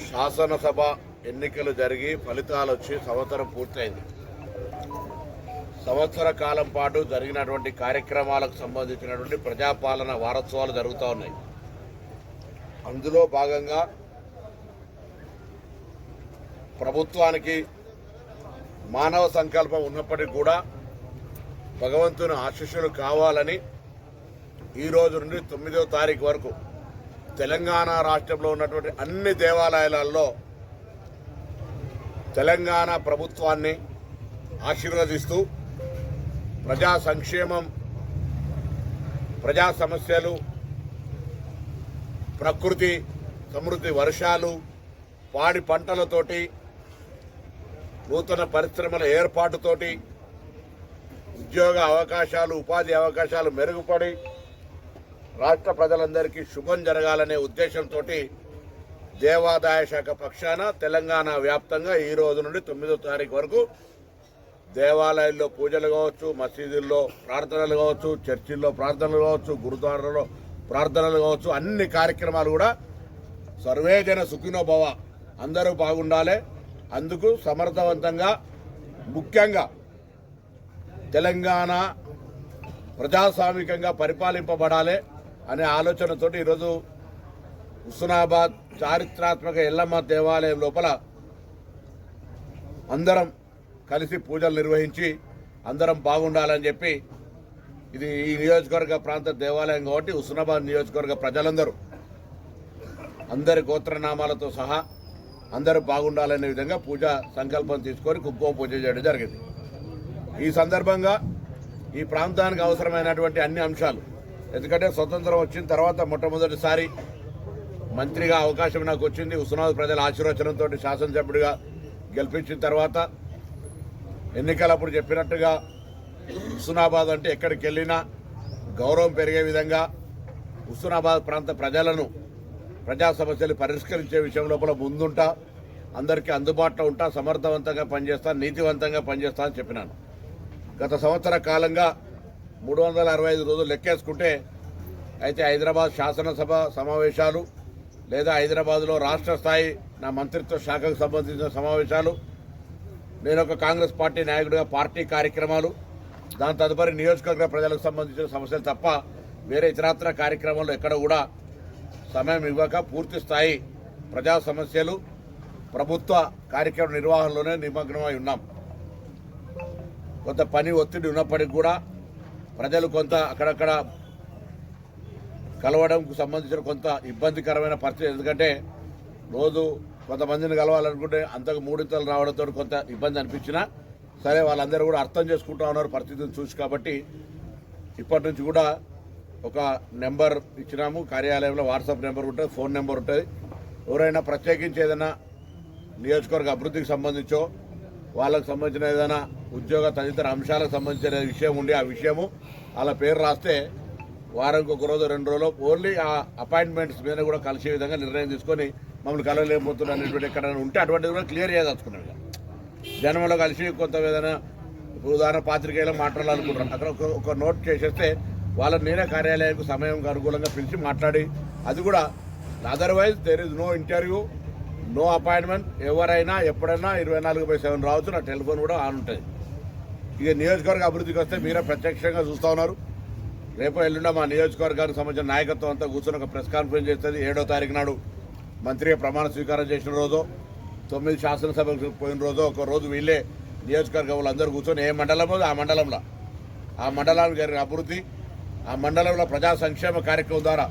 శాసనసభ ఎన్నికలు జరిగి ఫలితాలు వచ్చి సంవత్సరం పూర్తయింది. సంవత్సర కాలం పాటు జరిగినటువంటి కార్యక్రమాలకు సంబంధించినటువంటి ప్రజాపాలన వారోత్సవాలు జరుగుతూ ఉన్నాయి. అందులో భాగంగా ప్రభుత్వానికి మానవ సంకల్పం ఉన్నప్పటికీ కూడా భగవంతుని ఆశీస్సులు కావాలని ఈ రోజు నుండి 9వ తారీఖు వరకు తెలంగాణ రాష్ట్రంలో ఉన్నటువంటి అన్ని దేవాలయాలలో తెలంగాణ ప్రభుత్వాన్ని ఆశీర్వదిస్తూ ప్రజా సంక్షేమం, ప్రజా సమస్యలు, ప్రకృతి సమృద్ధి, వర్షాలు, పాడి పంటలతోటి, నూతన పరిశ్రమల ఏర్పాటుతోటి ఉద్యోగ అవకాశాలు, ఉపాధి అవకాశాలు మెరుగుపడి రాష్ట్ర ప్రజలందరికీ శుభం జరగాలనే ఉద్దేశంతో దేవాదాయ శాఖ పక్షాన తెలంగాణ వ్యాప్తంగా ఈ రోజు నుండి 9వ తారీఖు వరకు దేవాలయాల్లో పూజలు కావచ్చు, మసీదుల్లో ప్రార్థనలు కావచ్చు, చర్చిల్లో ప్రార్థనలు కావచ్చు, గురుద్వారాల్లో ప్రార్థనలు కావచ్చు, అన్ని కార్యక్రమాలు కూడా సర్వేజన సుఖినో భవ, అందరూ బాగుండాలి. అందుకు సమర్థవంతంగా ముఖ్యంగా తెలంగాణ ప్రజాస్వామికంగా పరిపాలింపబడాలి అనే ఆలోచనతో ఈరోజు హుస్నాబాద్ చారిత్రాత్మక ఎల్లమ్మ దేవాలయం లోపల అందరం కలిసి పూజలు నిర్వహించి అందరం బాగుండాలని చెప్పి, ఇది ఈ నియోజకవర్గ ప్రాంత దేవాలయం కాబట్టి హుస్నాబాద్ నియోజకవర్గ ప్రజలందరూ అందరి గోత్రనామాలతో సహా అందరూ బాగుండాలనే విధంగా పూజా సంకల్పం తీసుకొని కుంకుమ పూజ చేయడం జరిగింది. ఈ సందర్భంగా ఈ ప్రాంతానికి అవసరమైనటువంటి అన్ని అంశాలు, ఎందుకంటే స్వతంత్రం వచ్చిన తర్వాత మొట్టమొదటిసారి మంత్రిగా అవకాశం నాకు వచ్చింది. హుస్నాబాద్ ప్రజల ఆశీర్వచనంతో శాసనసభ్యుడిగా గెలిపించిన తర్వాత ఎన్నికలప్పుడు చెప్పినట్టుగా హుస్నాబాద్ అంటే ఎక్కడికి వెళ్ళినా గౌరవం పెరిగే విధంగా హుస్నాబాద్ ప్రాంత ప్రజలను, ప్రజా సమస్యలు పరిష్కరించే విషయం లోపల ముందుంటా, అందరికీ అందుబాటులో ఉంటా, సమర్థవంతంగా పనిచేస్తా, నీతివంతంగా పనిచేస్తా అని చెప్పినాను. గత సంవత్సర కాలంగా 365 రోజులు లెక్కేసుకుంటే అయితే హైదరాబాద్ శాసనసభ సమావేశాలు లేదా హైదరాబాద్లో రాష్ట్ర స్థాయి నా మంత్రిత్వ శాఖకు సంబంధించిన సమావేశాలు, నేను ఒక కాంగ్రెస్ పార్టీ నాయకుడిగా పార్టీ కార్యక్రమాలు, దాని తదుపరి నియోజకవర్గ ప్రజలకు సంబంధించిన సమస్యలు తప్ప వేరే ఇతరత్ర కార్యక్రమాల్లో ఎక్కడ కూడా సమయం ఇవ్వక పూర్తి స్థాయి ప్రజా సమస్యలు, ప్రభుత్వ కార్యక్రమ నిర్వహణలోనే నిమగ్నమై ఉన్నాం. కొంత పని ఒత్తిడి ఉన్నప్పటికీ కూడా ప్రజలు కొంత అక్కడక్కడ కలవడంకు సంబంధించిన కొంత ఇబ్బందికరమైన పరిస్థితి. ఎందుకంటే రోజు కొంతమందిని కలవాలనుకుంటే అంతకు 3 ఇంతలు రావడంతో కొంత ఇబ్బంది అనిపించినా సరే, వాళ్ళందరూ కూడా అర్థం చేసుకుంటూ ఉన్నారు పరిస్థితిని చూసి. కాబట్టి ఇప్పటి నుంచి కూడా ఒక నెంబర్ ఇచ్చినాము కార్యాలయంలో, వాట్సాప్ నెంబర్ ఉంటుంది, ఫోన్ నెంబర్ ఉంటుంది. ఎవరైనా ప్రత్యేకించి ఏదైనా నియోజకవర్గ అభివృద్ధికి సంబంధించో, వాళ్ళకు సంబంధించిన ఏదైనా ఉద్యోగ తదితర అంశాలకు సంబంధించిన విషయం ఉండి ఆ విషయము అలా పేరు రాస్తే వారానికి 1 రోజు 2 రోజులు ఓన్లీ ఆ అపాయింట్మెంట్స్ మీద కూడా కలిసే విధంగా నిర్ణయం తీసుకొని మమ్మల్ని కలవలేకపోతున్నారు అనేటువంటి ఎక్కడైనా ఉంటే అటువంటిది కూడా క్లియర్ చేయదలుచుకున్నాను. జనంలో కలిసి కొంత ఏదైనా ఉదాహరణ పాత్రికేయులు మాట్లాడాలనుకుంటున్నాను, అక్కడ ఒక నోట్ చేసేస్తే వాళ్ళని నేనే కార్యాలయానికి సమయం అనుకూలంగా పిలిచి మాట్లాడి, అది కూడా otherwise there is no interview, no appointment, ఎవరైనా ఎప్పుడైనా 24/7 రావచ్చు. నా టెలిఫోన్ కూడా ఆన్ ఉంటుంది. ఇక నియోజకవర్గ అభివృద్ధికి వస్తే మీరే ప్రత్యక్షంగా చూస్తూ ఉన్నారు. రేపు ఎల్లుండ మా నియోజకవర్గానికి సంబంధించిన నాయకత్వం అంతా కూర్చొని ఒక ప్రెస్ కాన్ఫరెన్స్ చేస్తుంది. 7వ తారీఖు నాడు మంత్రిగా ప్రమాణ స్వీకారం చేసిన రోజు, 9 శాసనసభకు పోయిన రోజు, ఒక రోజు వీళ్ళే నియోజకవర్గ వాళ్ళందరూ కూర్చొని ఏ మండలమో ఆ మండలంలో, ఆ మండలానికి జరిగిన అభివృద్ధి, ఆ మండలంలో ప్రజా సంక్షేమ కార్యక్రమం ద్వారా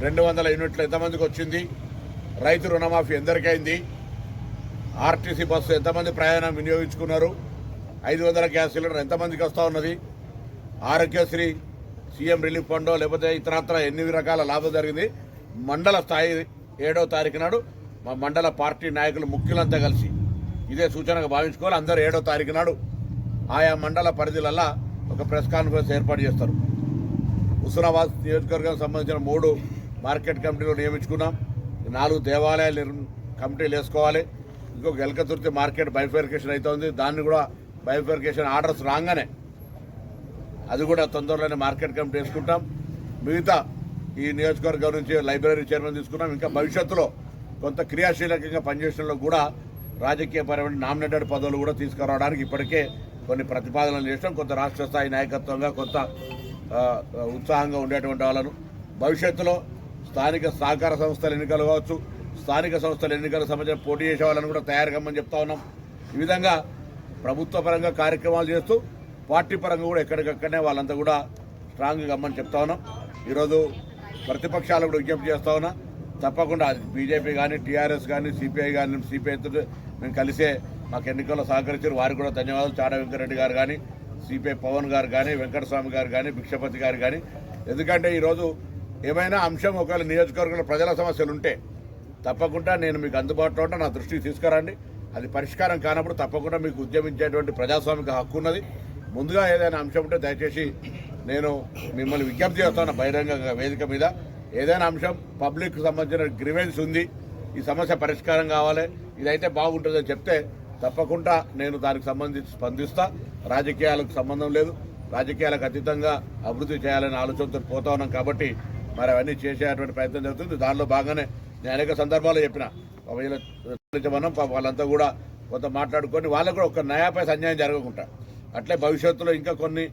200 యూనిట్లు ఎంతమందికి వచ్చింది, రైతు రుణమాఫీ ఎందరికైంది, ఆర్టీసీ బస్సు ఎంతమంది ప్రయాణం వినియోగించుకున్నారు, 500 గ్యాస్ సిలిండర్ ఎంతమందికి వస్తూ ఉన్నది, ఆరోగ్యశ్రీ, సీఎం రిలీఫ్ ఫండ్ లేకపోతే ఇతరత్ర ఎన్ని రకాల లాభం జరిగింది. మండల స్థాయి 7వ తారీఖు నాడు మా మండల పార్టీ నాయకులు ముఖ్యులంతా కలిసి ఇదే సూచనగా భావించుకోవాలి. అందరూ 7వ తారీఖు నాడు ఆయా మండల పరిధిలల్లా ఒక ప్రెస్ కాన్ఫరెన్స్ ఏర్పాటు చేస్తారు. హుస్నాబాద్ నియోజకవర్గానికి సంబంధించిన 3 మార్కెట్ కమిటీలు నియమించుకున్నాం. 4 దేవాలయాలు కమిటీలు వేసుకోవాలి. ఇంకొక ఎలకతుర్తి మార్కెట్ బైఫర్కేషన్ అవుతుంది. దాన్ని కూడా బైఫర్కేషన్ ఆర్డర్స్ రాగానే అది కూడా తొందరలోనే మార్కెట్ కమిటీ వేసుకుంటాం. మిగతా ఈ నియోజకవర్గం నుంచి లైబ్రరీ చైర్మన్ తీసుకున్నాం. ఇంకా భవిష్యత్తులో కొంత క్రియాశీలకంగా పనిచేసడంలో కూడా రాజకీయపరమైన నామినేటెడ్ పదవులు కూడా తీసుకురావడానికి ఇప్పటికే కొన్ని ప్రతిపాదనలు చేసాం. కొంత రాష్ట్ర స్థాయి నాయకత్వంగా కొంత ఉత్సాహంగా ఉండేటువంటి వాళ్ళను భవిష్యత్తులో స్థానిక సహకార సంస్థల ఎన్నికలు కావచ్చు, స్థానిక సంస్థల ఎన్నికలకు సంబంధించిన పోటీ చేసే వాళ్ళని కూడా తయారు కమ్మని చెప్తా ఉన్నాం. ఈ విధంగా ప్రభుత్వ పరంగా కార్యక్రమాలు చేస్తూ పార్టీ పరంగా కూడా ఎక్కడికక్కడనే వాళ్ళంతా కూడా స్ట్రాంగ్గా కమ్మని చెప్తా ఉన్నాం. ఈరోజు ప్రతిపక్షాలు కూడా విజ్ఞప్తి చేస్తా ఉన్నా, తప్పకుండా బీజేపీ కానీ టీఆర్ఎస్ కానీ సిపిఐ కానీ సిపిఐతో మేము కలిసే మాకు ఎన్నికల్లో సహకరించారు. వారికి కూడా ధన్యవాదాలు. చాడ వెంకరెడ్డి గారు కానీ, సిపిఐ పవన్ గారు కానీ, వెంకటస్వామి గారు కానీ, భిక్షపతి గారు కానీ. ఎందుకంటే ఈరోజు ఏమైనా అంశం ఒకవేళ నియోజకవర్గంలో ప్రజల సమస్యలు ఉంటే తప్పకుండా నేను మీకు అందుబాటులో ఉంటే నా దృష్టికి తీసుకురండి. అది పరిష్కారం కానప్పుడు తప్పకుండా మీకు ఉద్యమించేటువంటి ప్రజాస్వామిక హక్కు ఉన్నది. ముందుగా ఏదైనా అంశం ఉంటే దయచేసి నేను మిమ్మల్ని విజ్ఞప్తి చేస్తాను బహిరంగ వేదిక మీద. ఏదైనా అంశం పబ్లిక్ సంబంధించిన గ్రీవెన్స్ ఉంది, ఈ సమస్య పరిష్కారం కావాలి, ఇదైతే బాగుంటుందని చెప్తే తప్పకుండా నేను దానికి సంబంధించి స్పందిస్తా. రాజకీయాలకు సంబంధం లేదు, రాజకీయాలకు అతీతంగా అభివృద్ధి చేయాలనే ఆలోచనతో పోతా ఉన్నాం. కాబట్టి మరి అవన్నీ చేసేటువంటి ప్రయత్నం జరుగుతుంది. దానిలో భాగంగానే నేను అనేక సందర్భాల్లో చెప్పిన మనం వాళ్ళంతా కూడా కొంత మాట్లాడుకొని వాళ్ళకు కూడా ఒక నయాపైస అన్యాయం జరగకుండా అట్లే భవిష్యత్తులో ఇంకా కొన్ని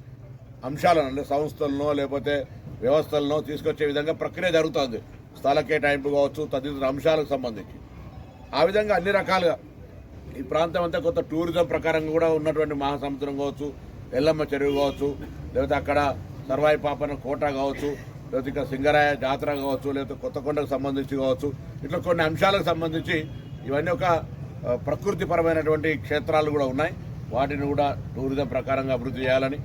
అంశాలను అంటే సంస్థలను లేకపోతే వ్యవస్థలను తీసుకొచ్చే విధంగా ప్రక్రియ జరుగుతుంది. స్థల కేటాయింపు కావచ్చు, తదితర అంశాలకు సంబంధించి ఆ విధంగా అన్ని రకాలుగా ఈ ప్రాంతం అంతా కొంత టూరిజం ప్రకారంగా కూడా ఉన్నటువంటి మహాసముద్రం కావచ్చు, ఎల్లమ్మ చెరువు కావచ్చు, లేకపోతే అక్కడ సర్వాయి పాపన కోట కావచ్చు, లేకపోతే ఇక్కడ సింగరాయ జాతర కావచ్చు, లేకపోతే కొత్తకొండకు సంబంధించి కావచ్చు, ఇట్లా కొన్ని అంశాలకు సంబంధించి ఇవన్నీ ఒక ప్రకృతిపరమైనటువంటి క్షేత్రాలు కూడా ఉన్నాయి. వాటిని కూడా టూరిజం ప్రకారంగా అభివృద్ధి చేయాలని.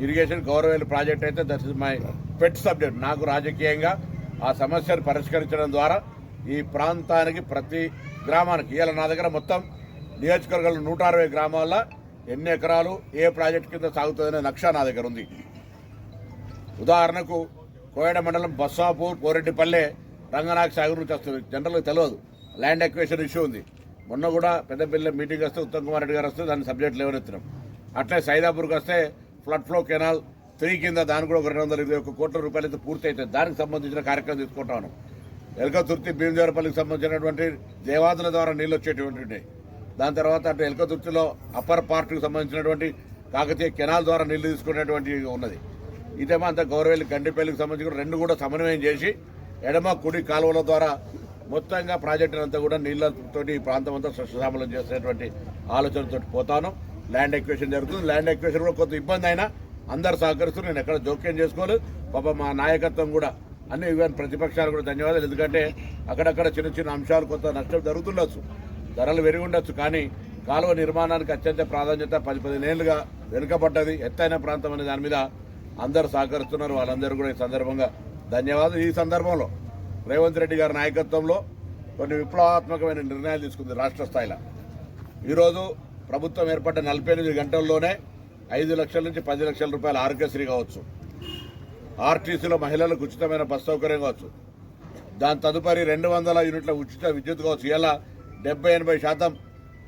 ఇరిగేషన్ గౌరవేలు ప్రాజెక్ట్ అయితే that is my pet subject. నాకు రాజకీయంగా ఆ సమస్యను పరిష్కరించడం ద్వారా ఈ ప్రాంతానికి ప్రతి గ్రామానికి ఇవాళ నా దగ్గర మొత్తం నియోజకవర్గంలో 160 గ్రామాల్లో ఎన్ని ఎకరాలు ఏ ప్రాజెక్ట్ కింద సాగుతుందనే నక్ష నా దగ్గర ఉంది. ఉదాహరణకు కోయడ మండలం బస్సాపూర్, పోరెడ్డిపల్లె, రంగనాయక సాగర్ నుంచి వస్తుంది. జనరల్గా తెలియదు, ల్యాండ్ ఎక్వేషన్ ఇష్యూ ఉంది. మొన్న కూడా పెద్దపల్లి మీటింగ్ వస్తే ఉత్తమ్ కుమార్ రెడ్డి గారు వస్తే దాని సబ్జెక్ట్ లేవనెత్తినాం. అట్లే సైదాపూర్కి వస్తే ఫ్లడ్ ఫ్లో కెనాల్ 3 కింద దాని కూడా ఒక 221 కోట్ల రూపాయలు అయితే పూర్తి అవుతుంది. దానికి సంబంధించిన కార్యక్రమం తీసుకుంటా ఉన్నాం. ఎలకతుర్తి భీమదేవరపల్లికి సంబంధించినటువంటి దేవాదుల ద్వారా నీళ్ళు వచ్చేటువంటి, దాని తర్వాత అటు ఎలకతుర్తిలో అప్పర్ పార్ట్కి సంబంధించినటువంటి కాకతీయ కెనాల్ ద్వారా నీళ్లు తీసుకునేటువంటి ఉన్నది. ఇదేమో అంత గౌరవేలి గండిపల్లికి సంబంధించిన 2 కూడా సమన్వయం చేసి ఎడమ కుడి కాలువల ద్వారా మొత్తంగా ప్రాజెక్టును అంతా కూడా నీళ్లతోటి ఈ ప్రాంతం అంతా సస్యశ్యామలం చేసేటువంటి ఆలోచనతో పోతాను. ల్యాండ్ ఎక్వేషన్ జరుగుతుంది. ల్యాండ్ ఎక్వేషన్ కూడా కొంత ఇబ్బంది అయినా అందరు సహకరిస్తూ నేను ఎక్కడ జోక్యం చేసుకోలేదు. పాప మా నాయకత్వం కూడా అన్ని ఈవెన్ ప్రతిపక్షాలు కూడా ధన్యవాదాలు. ఎందుకంటే అక్కడక్కడ చిన్న చిన్న అంశాలు కొంత నష్టం జరుగుతుండొచ్చు, ధరలు పెరిగి ఉండొచ్చు. కానీ కాలువ నిర్మాణానికి అత్యంత ప్రాధాన్యత 10-15 ఏళ్లుగా వెనుకబడ్డది, ఎత్తైన ప్రాంతం అనే దాని మీద అందరూ సహకరిస్తున్నారు. వాళ్ళందరూ కూడా ఈ సందర్భంగా ధన్యవాదాలు. ఈ సందర్భంలో రేవంత్ రెడ్డి గారి నాయకత్వంలో కొన్ని విప్లవాత్మకమైన నిర్ణయాలు తీసుకుంది రాష్ట్ర స్థాయిలో. ఈరోజు ప్రభుత్వం ఏర్పడ్డ 48 గంటల్లోనే 5 లక్షల నుంచి 10 లక్షల రూపాయల ఆరోగ్యశ్రీ కావచ్చు, ఆర్టీసీలో మహిళలకు ఉచితమైన బస్ సౌకర్యం కావచ్చు, దాని తదుపరి 200 యూనిట్ల ఉచిత విద్యుత్ కావచ్చు. ఇలా 70-80%,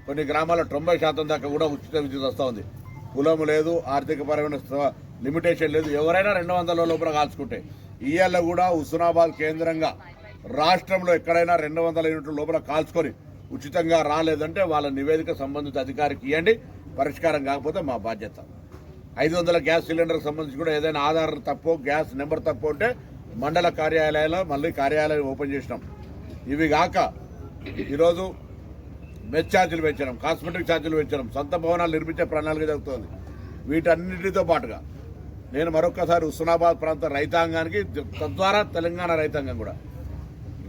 కొన్ని గ్రామాల్లో 90% దాకా కూడా ఉచిత విద్యుత్ వస్తూ ఉంది. కులము లేదు, ఆర్థికపరమైన లిమిటేషన్ లేదు. ఎవరైనా 200 లోపల కాల్చుకుంటే ఇవాళ కూడా హుస్నాబాద్ కేంద్రంగా రాష్ట్రంలో ఎక్కడైనా 200 యూనిట్ల లోపల కాల్చుకొని ఉచితంగా రాలేదంటే వాళ్ళ నివేదిక సంబంధిత అధికారికి ఇవ్వండి. పరిష్కారం కాకపోతే మా బాధ్యత. 500 గ్యాస్ సిలిండర్కి సంబంధించి కూడా ఏదైనా ఆధార్ తప్పు, గ్యాస్ నెంబర్ తప్పు ఉంటే మండల కార్యాలయాల్లో మళ్ళీ కార్యాలయం ఓపెన్ చేసినాం. ఇవి కాక ఈరోజు మెస్ ఛార్జీలు పెంచడం, కాస్మెటిక్ ఛార్జీలు పెంచడం, సొంత భవనాలు నిర్మించే ప్రణాళిక జరుగుతుంది. వీటన్నిటితో పాటుగా నేను మరొక్కసారి హుస్నాబాద్ ప్రాంత రైతాంగానికి, తద్వారా తెలంగాణ రైతాంగం కూడా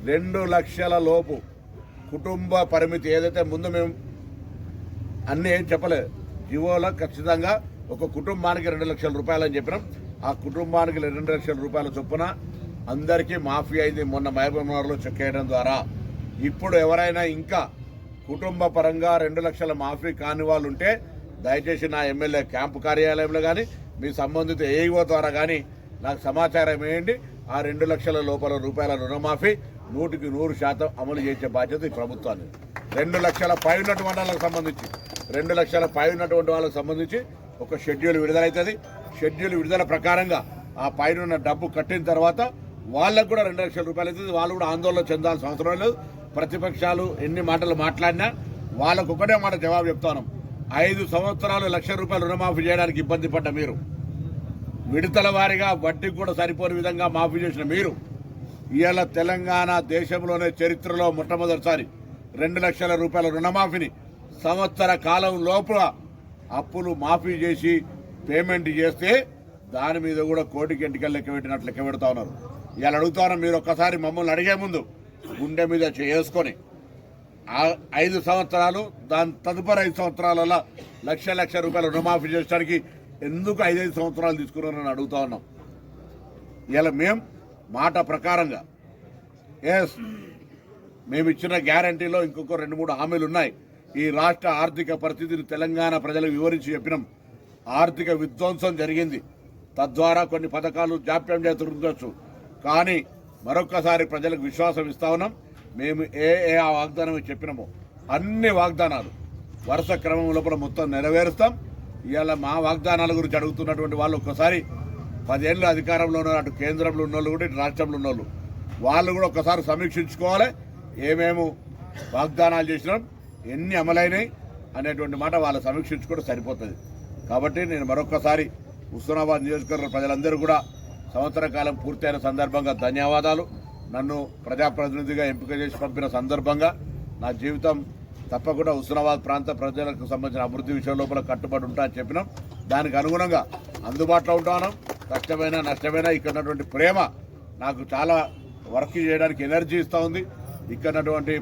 2 లక్షల లోపు కుటుంబ పరిమితి ఏదైతే ముందు మేము అన్నీ ఏం చెప్పలేదు, జీవోలో ఖచ్చితంగా ఒక కుటుంబానికి 2 లక్షల రూపాయలు అని చెప్పినాం. ఆ కుటుంబానికి 2 లక్షల రూపాయల చొప్పున అందరికీ మాఫీ అయింది మొన్న మహబూబ్నగర్లో చెక్ చేయడం ద్వారా. ఇప్పుడు ఎవరైనా ఇంకా కుటుంబ పరంగా 2 లక్షల మాఫీ కాని వాళ్ళు ఉంటే దయచేసి నా ఎమ్మెల్యే క్యాంపు కార్యాలయంలో కానీ మీ సంబంధిత ఏఈఓ ద్వారా కానీ నాకు సమాచారం వేయండి. ఆ 2 లక్షల లోపల రూపాయల రుణమాఫీ 100% అమలు చేసే బాధ్యత ఈ ప్రభుత్వాన్ని. 2 లక్షల పై ఉన్నటువంటి వాళ్ళకి సంబంధించి 2 లక్షల పై ఉన్నటువంటి వాళ్ళకి సంబంధించి ఒక షెడ్యూల్ విడుదలవుతుంది. షెడ్యూల్ విడుదల ప్రకారంగా ఆ పైన డబ్బు కట్టిన తర్వాత వాళ్ళకు కూడా 2 లక్షల రూపాయలు అవుతుంది. వాళ్ళు కూడా ఆందోళన చెందాల్సిన అవసరం లేదు. ప్రతిపక్షాలు ఎన్ని మాటలు మాట్లాడినా వాళ్ళకు ఒకటే మాట జవాబు చెప్తాను. 5 సంవత్సరాలు ₹1,00,000 రుణమాఫీ చేయడానికి ఇబ్బంది పడ్డ మీరు, విడతల వారీగా వడ్డీకి కూడా సరిపోని విధంగా మాఫీ చేసిన మీరు, ఇవాళ తెలంగాణ దేశంలోనే చరిత్రలో మొట్టమొదటిసారి ₹2,00,000 రుణమాఫీని సంవత్సర కాలం లోపల అప్పులు మాఫీ చేసి పేమెంట్ చేస్తే దాని మీద కూడా కోటికి ఎంటికలు లెక్క పెట్టినట్లు లెక్క పెడతా ఉన్నారు. ఇవాళ అడుగుతాను, మీరు ఒక్కసారి మమ్మల్ని అడిగే ముందు గుండె మీద చేసుకొని 5 సంవత్సరాలు దాని తదుపరి 5 సంవత్సరాలలో ₹1,00,000 రుణమాఫీ చేయడానికి ఎందుకు 5 సంవత్సరాలు తీసుకున్నారని అడుగుతా ఉన్నాం. ఇలా మేము మాట ప్రకారంగా మేము ఇచ్చిన గ్యారంటీలో ఇంకొక 2-3 హామీలు ఉన్నాయి. ఈ రాష్ట్ర ఆర్థిక పరిస్థితిని తెలంగాణ ప్రజలకు వివరించి చెప్పినాం. ఆర్థిక విధ్వంసం జరిగింది, తద్వారా కొన్ని పథకాలు జాప్యం చేస్తుండొచ్చు. కానీ మరొక్కసారి ప్రజలకు విశ్వాసం ఇస్తా ఉన్నాం. మేము ఏ వాగ్దానం చెప్పినామో అన్ని వాగ్దానాలు వరుస క్రమం లోపల మొత్తం నెరవేరుస్తాం. ఇవాళ మా వాగ్దానాల గురించి అడుగుతున్నటువంటి వాళ్ళు ఒక్కసారి 10 ఏళ్ళు అధికారంలో ఉన్నారు, అటు కేంద్రంలో ఉన్నోళ్ళు కూడా ఇటు రాష్ట్రంలో ఉన్నోళ్ళు, వాళ్ళు కూడా ఒక్కసారి సమీక్షించుకోవాలి. ఏమేమి వాగ్దానాలు చేసినాం, ఎన్ని అమలైనాయి అనేటువంటి మాట వాళ్ళు సమీక్షించుకోవడం సరిపోతుంది. కాబట్టి నేను మరొక్కసారి హుస్నాబాద్ నియోజకవర్గ ప్రజలందరూ కూడా సంవత్సర కాలం పూర్తయిన సందర్భంగా ధన్యవాదాలు. నన్ను ప్రజాప్రతినిధిగా ఎంపిక చేసి పంపిన సందర్భంగా నా జీవితం తప్పకుండా హుస్నాబాద్ ప్రాంత ప్రజలకు సంబంధించిన అభివృద్ధి విషయం లోపల కట్టుబడి ఉంటా అని చెప్పినాం. దానికి అనుగుణంగా అందుబాటులో ఉంటాను. కష్టమైన నష్టమైన ఇక్కడ ఉన్నటువంటి ప్రేమ నాకు చాలా వర్క్ చేయడానికి ఎనర్జీ ఇస్తూ ఉంది. ఇక్కడ ఉన్నటువంటి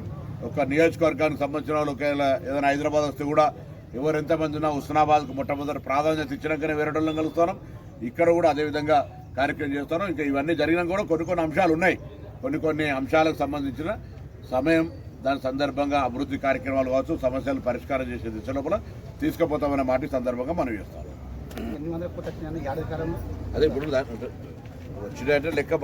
ఒక నియోజకవర్గానికి సంబంధించిన వాళ్ళు ఏదైనా హైదరాబాద్ వస్తే కూడా ఎవరు ఎంతమంది ఉన్నా హుస్నాబాద్కు మొట్టమొదటి ప్రాధాన్యత ఇచ్చినాకనే వేరే వాళ్ళని కలుగుతాను. ఇక్కడ కూడా అదేవిధంగా కార్యక్రమం చేస్తాను. ఇంకా ఇవన్నీ జరిగినా కూడా కొన్ని అంశాలు ఉన్నాయి. కొన్ని అంశాలకు సంబంధించిన సమయం దాని సందర్భంగా అభివృద్ధి కార్యక్రమాలు కావచ్చు, సమస్యలు పరిష్కారం చేసే దిశ లోపల తీసుకుపోతామనే మాట సందర్భంగా మనం చేస్తాం. అదే ఇప్పుడు వచ్చినట్టే లెక్క